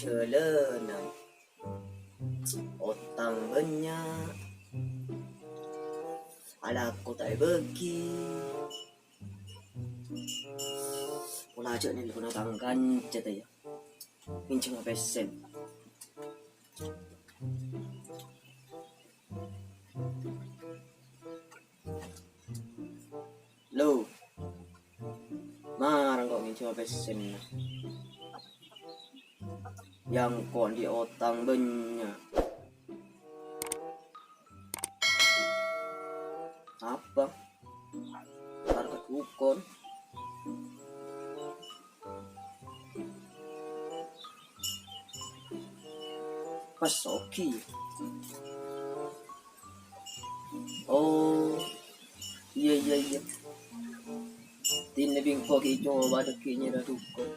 perjalanan otang banyak, alaku tak pergi. Pula ajak ni guna tangkan cerita ya. Mincing pesen. Lo, marang kok mincing pesen. Yang kau di otang banyak. Apa? Harga tukon. Pasoki. Oh, iya. Tinabing ko kijo ba dakinya dah tukon.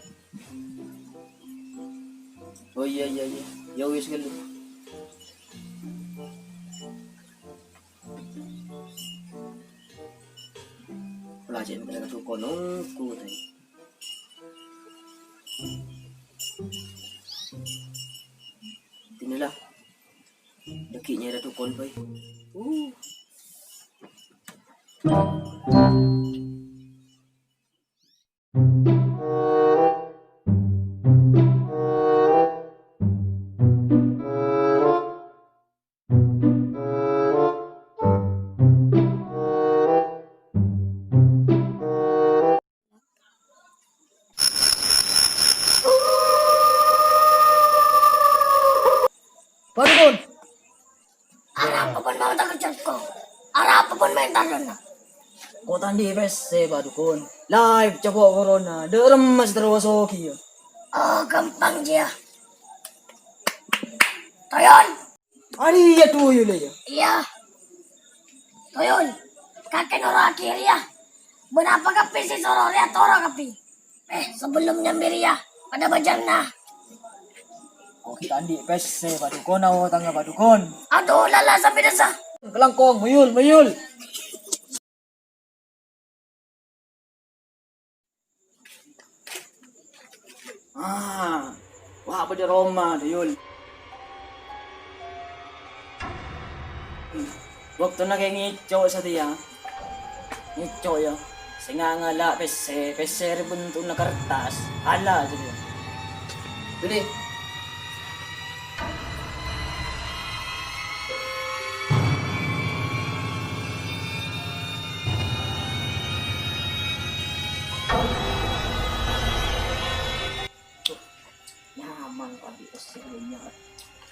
Oh iya. Ya wis gelu. Pelajaran talaga tukon ku tay. Tinilah. Dakinya dah tukon bay. Padukun, Arah apa pun mau tak kerja ko. Arah apa pun main tangan na. kau tandi pese padukun. Live coba corona, deremas terus oki. Oh, gampang dia. Toyon. Ari ya tuyo le ya. Iya. Toyon. Kakek nora akhir ya. Benapa kapi si soror ya toro kapi. Sebelum nyambil ya. Pada bajan na. Kau tandi pese padukun, awo tangga padukun. Aduh, lala sampai desa. Kelangkong, mayul. Wah apa di Roma, Yul. Waktu na kayak ngico sa tiya. Ngico ya. Singangala pese bentuk na kertas. Ala jadi. Bili. Nyaman tadi esnya.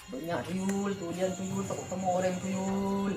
Banyak tuyul, tak ketemu orang tuyul.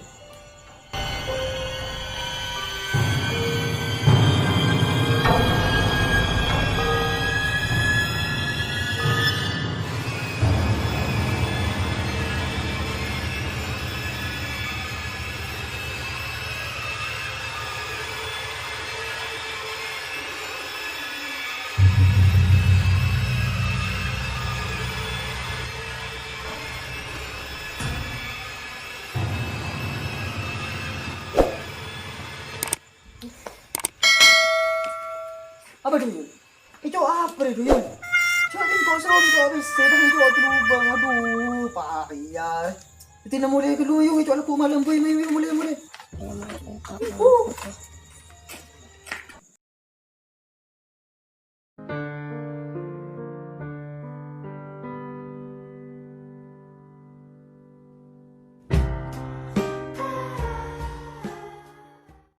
Apa tuyul? Itu apa tuyul? Coba kau seram tu habis sedang kau terubang. Aduh, payah. Itu nak mulai keluyung itu aku malam pun mulai.